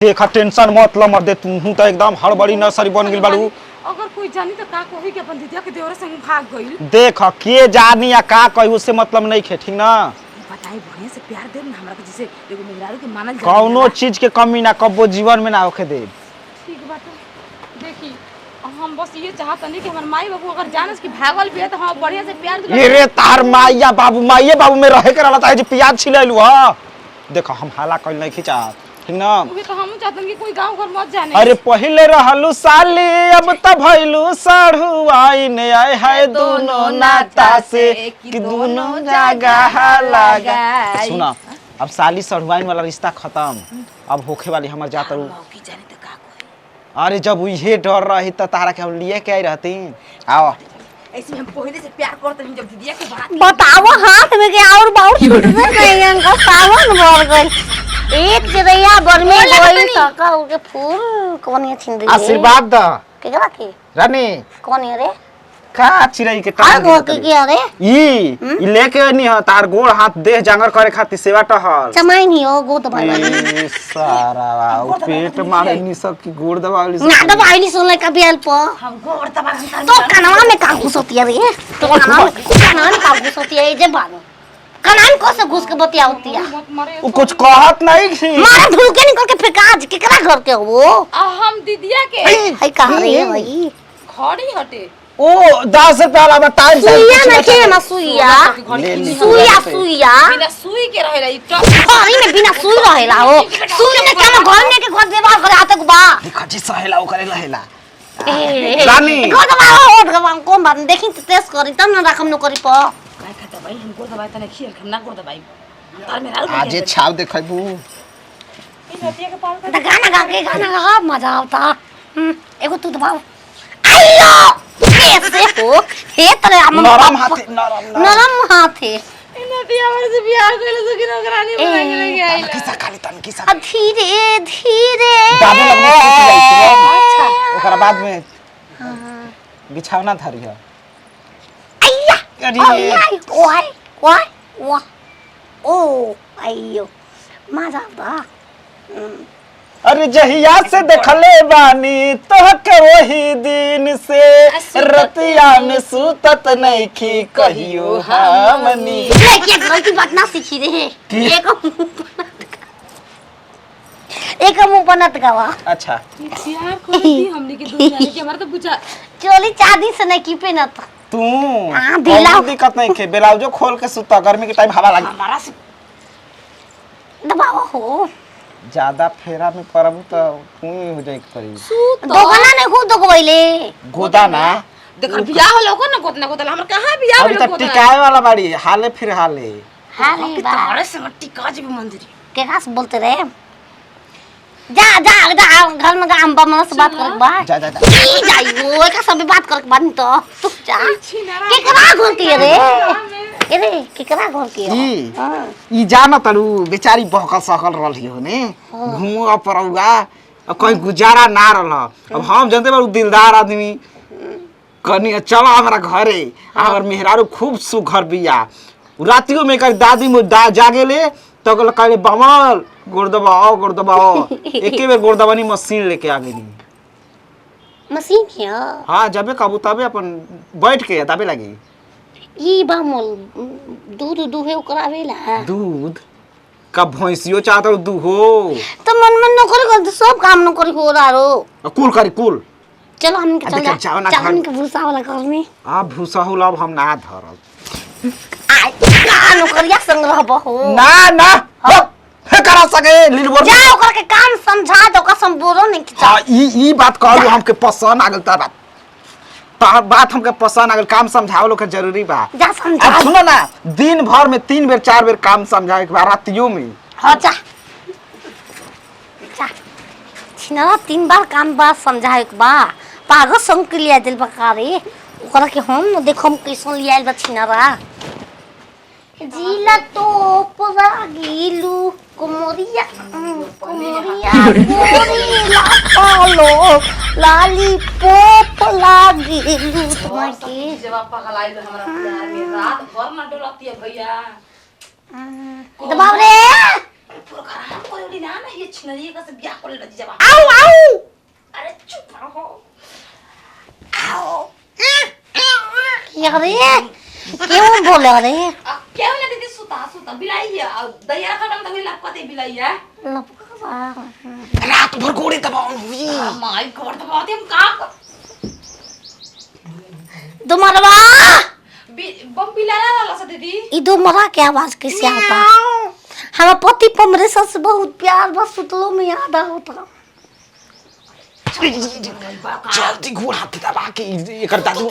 देखा टेंशन मत ल मत दे तू तो एकदम हड़बड़ी नर्सरी बन गेल बाड़ू। अगर कोई जानी तो का कही कि अपन दीदिया के देवर संग भाग गइल। देख के जानी या का कही उससे मतलब नहीं खे ठीक ना। बताई बढ़िया से प्यार दे ना हमरा के जैसे एगो मेहरारू के मानल जाए। कौनो चीज के कमी ना कबो जीवन में ना होखे दे। ठीक बात देखी हम बस ये चाहतनी कि हमर माई बाबू अगर जानस कि भागल भी है तो हम बढ़िया से प्यार दे। ये रे तार माईया बाबू में रहे के रहता है जे प्याज छिलैलु ह। देखो हम हाला कइल नहीं खिचा ठीक ना। उहे तो हम चाहतन कि कोई गांव घर मत जाने। अरे पहले रहलू साली अब त भइलू साढ़ू आइन आए है दोनों नाता से कि दोनों जगह लगा। सुना अब साली सढ़ुआइन वाला रिश्ता खत्म अब होखे वाली हमर जात रू। अरे जब ये डर रही त तारा के हम लिए के आई रहती। आओ ऐसे हम पहले से प्यार करते हैं जब दीदिया के बात बताओ हाथ में के और बहुत नहीं अंका सावन भर गई एक चिड़ैया बर में गई सका के फूल कोनी छिंद दे आशीर्वाद द केकरा के रानी कोनी रे का चिड़ै के आ गो के अरे ई लेके नहीं ह तार गोड़ हाथ देह जांगर करे खातिर सेवा टहल चमाई नहीं हो गो तो भाई ए सारा ओ पेट मारे नी सब की गोड़ दबावली ना दबाई सुन का बेल प हम गोड़ दबा तो कनवा में का घुसोती रे तो कनवा में का घुसोती है जे बानो कनान को से घुस के बतिया होती है वो कुछ कहत नहीं थी मार धुल के निकल के फेकाज केकरा घर के वो हम दीदिया के है कहां रे भाई खड़ी हटे ओ 10 रुपया वाला टाइम से सुइया ना के ना सुइया सुइया बिना सुई के रहेला ई घरी में बिना सुई रहेला हो सुई ने के घर में के घर देवाल करे आतक बा देखा जी सहेला ओ करे लहेला रानी घर दबा ओट गवा कोन बात देखि टेस्ट करी तब ना रकम न करी प काय खाता भाई हम गोड़ दबाई तने खियल ना गोड़ दबाई तार में राल आज छाव देखबू ई नतिया के पाल त गाना गा मजा आवता एगो तू दबाओ आइयो कैसे हो हे तरे नरम हाथे नरम हाथे ई नतिया हमर से बियाह कइले से किनो करानी बना के लेके आई किसा खाली तन किसा धीरे धीरे दादे लगने सोच जाई अच्छा ओकरा बाद में बिछावना धरी है अय्या अरे ओए ओए ओए ओ अय्यो मजा बा अरे जहिया से देखले बानी तोहके वही दिन से रतिया में सूतत नहीं की कहियो हमनी ये गलती बात ना सीखी रे एक मुंह पर नत गवा अच्छा प्यार करती हमनी के दो जाने के हमारा तो पूछा चोली चांदी से नहीं की पे न तू ढीला दिक्कत नहीं खे ब्लाउजो खोल के सूता गर्मी के टाइम हवा लगी हमारा से दबाओ हो ज्यादा फेरा में परब तो तू ही हो जाई परी दोगना ने खुद दोगवैले गोदा ना देख बियाह होलो को ना गोतना गोतला हमर कहां बियाह अभी होलो तक टिकाए वाला बाड़ी हाले फिर हाले हाले बा तुम्हारे संग टिका जी मंदिर के खास बोलते रहे जा जा जा घर में काम बमन से बात कर बा जा जा ई जाइयो का सब बात कर बन तो तू जा केकरा घर के रे अरे केकरा घर के ई जाना तरू बेचारी बहकल सकल रहली हो ने घूमो परौगा अब कहीं गुजारा ना रहल अब हम जानते बा दिलदार आदमी कनी चला हमरा घरे हमर मेहरारू खूब सुघर बिया रातियो में कर दादी मो जागेले तो कहले बमल गोड़ दबाओ एके बेर गोड़ दबानी मशीन लेके आ गेली मशीन क्या हां जबे काबू तबे अपन बैठ के दाबे लगी ई बामल दूध दुहे करावेला दूध का भैंसियो चाहत दूहो तो मन न करे सब काम न करे हो रारो कुल करी कुल चलो हम के जाओ चल ना जा हम के भूसा वाला घर में आ भूसा हो लब हम ना धरब आ का न करिया संग रहब हो ना हे करा सके लीलवर जाओ कर के काम समझा दो कसम बोलो नहीं कि हां ई बात कहलू हमके पसंद आ गेल तार बात हमके पसंद आ गेल काम समझावलो के जरूरी बा जा समझा अब सुनो ना दिन भर में 3 बेर 4 बेर काम समझाए के बा रातियों में हां जा छिना 3 बार काम बात समझाए के बा पागल संग के लिया दिल बकारे ओकरा के हम न देखम कैसन लियाल बा छिनारा जिला तो पोरा गिलू कुमोरिया गोरीला पालो लाली पोप लागिलू तुम्हारे जवाब पागल आई हमरा प्यार में रात भर ना डोलती है भैया दबाव रे प्रोग्राम कोई ना ना ये छिनरी का से ब्याह कर ले जब आओ आओ अरे चुप रहो आओ अरे क्यों बोले अरे क्या ना दीदी सुता बिलाई है दैया खत्म तो लाभ कते बिलाई है रात भर गोड़ी दबाउन हुई माय गॉड दबाते हम का दुमरवा बम बिलाना वाला सा दीदी ई दुमरा की आवाज कैसे आता? हमारा पति पमरे से बहुत प्यार बस सुतलो में याद आता। जल्दी गोड़ हाथ दबा के एकर दादू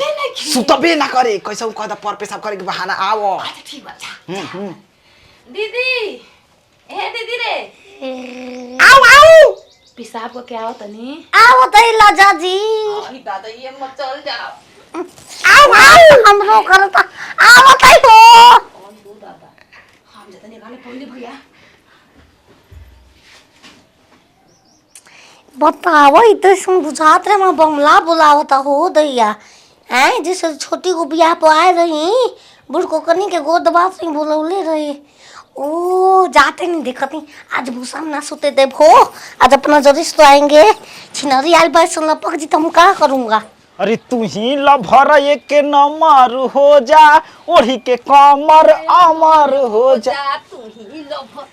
सुतबे ना करे कैसे कहदा पर पेशाब करे के बहाना आवो। अच्छा ठीक बा दीदी ए दीदी रे आओ आओ पेशाब को क्या होता नी आओ तई लाजा जी आई दादा ये मत चल जाओ आओ आओ हमरो करता आओ तई हो कौन दो दादा हम जतने गाने पड़ने भैया बताओ इतने सुन बुझात रे मैं बमला बुलावता हो दैया हैं जैसे छोटी को बियाह पे आए रही बुढ़ को कनी के गोद दबा से बोलौले रहे ओ जाते नहीं देखती आज भूसा ना सुते देव हो आज अपना जरिस तो आएंगे छिनरी आल बाई सुन लपक जी तो हम क्या करूँगा। अरे तू ही लभर एक नंबर हो जा ओढ़ी के कमर अमर हो जा तू ही लव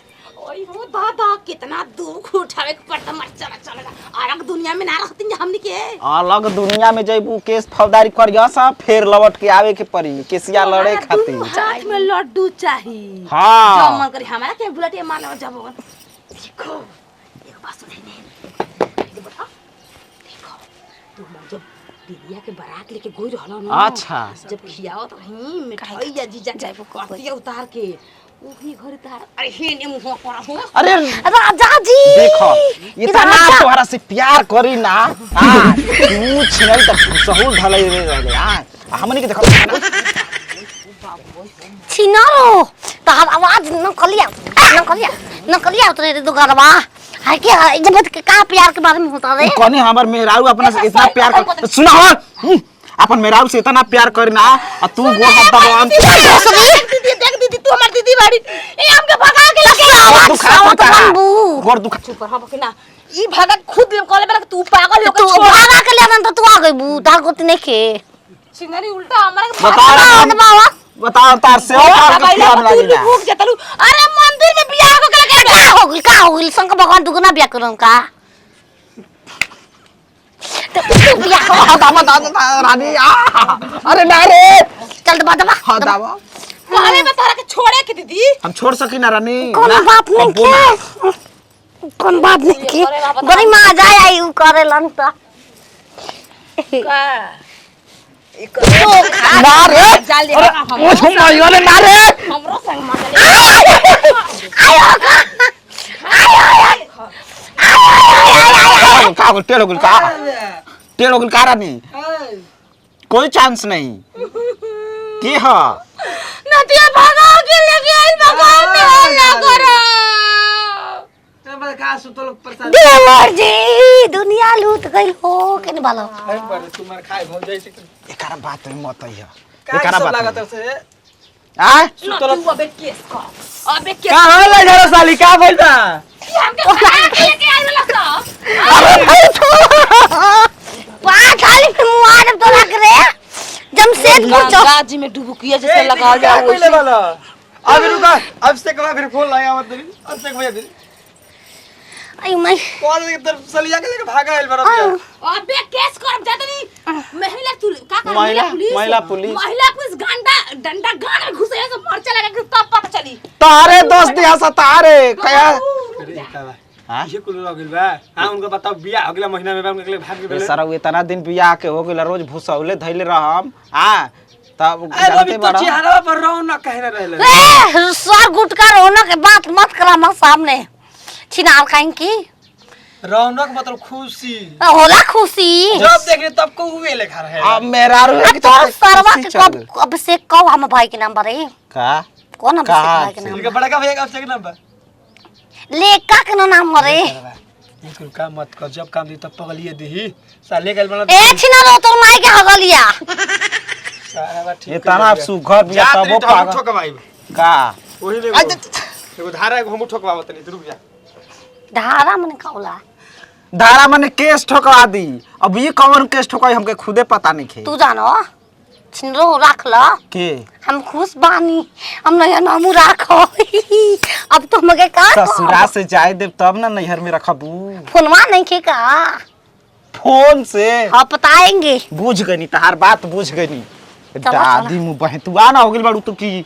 ओए हो दादा कितना दुख उठावे के पड़ता मर चला अलग दुनिया में ना रहती हमनी के अलग दुनिया में जइबू केस फौजदारी करिया सा फिर लौट के आवे के पड़ी केसिया लड़े खातिर हाथ में लड्डू चाहिए हां जो मन करी हमारा के बुलेटिया मार ले जब देखो एक बात सुन देखो तू जब दीदिया के बारात लेके गोई रहलो ना अच्छा जब खियाओ तो ही मिठाई या जीजा जाइबो करती उतार के ओही घर तार अरे हे ने मुंह पर हो अरे राजा जी देखो इतना तोहरा से प्यार करी ना हां तू छिनल त सहूल ढलई रे रहले हां हमनी के देखो छिनारो तार आवाज न कलिया उतरे रे दुगरवा है के जब के का प्यार के बारे में होता रे कौन हमर मेहरारू अपना से इतना प्यार कर सुना हो अपन मेहरारू से इतना प्यार करना और तू गोड़ हाथ दबावन दीदी देख दीदी तू हमार दीदी बाड़ी ए हमके भगा के लगे गोड़ दुखा चुप रह बकिना ई भगा खुद कहले बला तू पागल हो तू भागा के ले तो तू आ गई बू तार को नहीं के सिंगरी उल्टा हमारे बाबा बताओ तार से और का प्यार लागी ना भूख जतलू अरे मंदिर में बियाह को के का हो गइल शंकर भगवान दुगना बियाह करन का तो बियाह दादा रानी अरे ना रे चल दबा दबा हां दावा पहले मैं तारा के छोड़े के दीदी हम छोड़ सकी ना रानी कौन बात नहीं के कौन बात नहीं के बड़ी मां जाए आई उ करेलन त का ना रे जाल दे हम ओ छुमा योले ना रे हमरो संग मार का को टेढ़ हो गइल का रानी कोई चांस नहीं की ह नदिया भगा के लेके आई भगवान ने हल्ला करो तब का सुतल प्रसाद देवर जी दुनिया लूट गइल हो केने बालो अरे बड़े तुम्हार खाए भौ जाई से एकारा बात में मत आइया का एकारा सब बात लागत से आ सुतल अबे केस कर अबे केस का होला जरा साली का भइल बा हमके भगा के लेके आई वाला सा पा खाली मुआ जब तो लग रे जमशेद को गंगा जी में डुबकिया जैसे लगा जा पहले वाला अभी रुका अब से करा फिर फोन लाया मत दरी अब से भैया दे आई मैं कॉल के तरफ सलिया के लेके भागा आइल बरा अबे केस करब जातनी महिला पुलिस डंडा गान में घुसे से मर चला के तब पता चली तारे दोस्त दिया सा तारे कया अरे का बा हां ये कुल हो गेल बा हां उनका बताओ बियाह अगला महीना में बा उनके लिए भाग के बेले सारा इतना दिन बियाह के हो गेल रोज भूसौले धइले रहम हां तब अरे अभी जानते तो बड़ा चेहरा पर रौनक कहने रहले ए सर गुटका रोना के बात मत करा हमारे सामने छिनार खाइन की रौनक मतलब खुशी होला खुशी जब देख रहे तब को हुए लेखा रहे अब मेरा रो अब तो सरवा के कब अभिषेक कब हम भाई के नंबर है का कौन अभिषेक भाई के इनका नंबर बड़ा का भैया का अभिषेक नंबर लेका के नाम रे ये कुल काम मत कर जब काम दी तब पगलिए दी साले गल बना ए छिनारो तोर माई के हगलिया सारा बात ठीक ये तना सुघर बिया तबो पागल ठोक भाई का वही ले एगो धारा एगो हम ठोकवावत नहीं रुक जा। धारा मन काउला धारा मने केस ठोकवा दी। अब ये कौन केस ठोकाई हमके खुदे पता नहीं खे। तू जानो छिनरो राख ल के हम खुश बानी हम नया नामू राखो अब तो मगे का ससुरा से जाए देव तब ना नैहर में रखबू। फोनवा नहीं के का फोन से हाँ बताएंगे बुझ गनी तहार बात बुझ गनी। चलो, दादी मुँह बहे तू आना हो गई बाड़ू तू की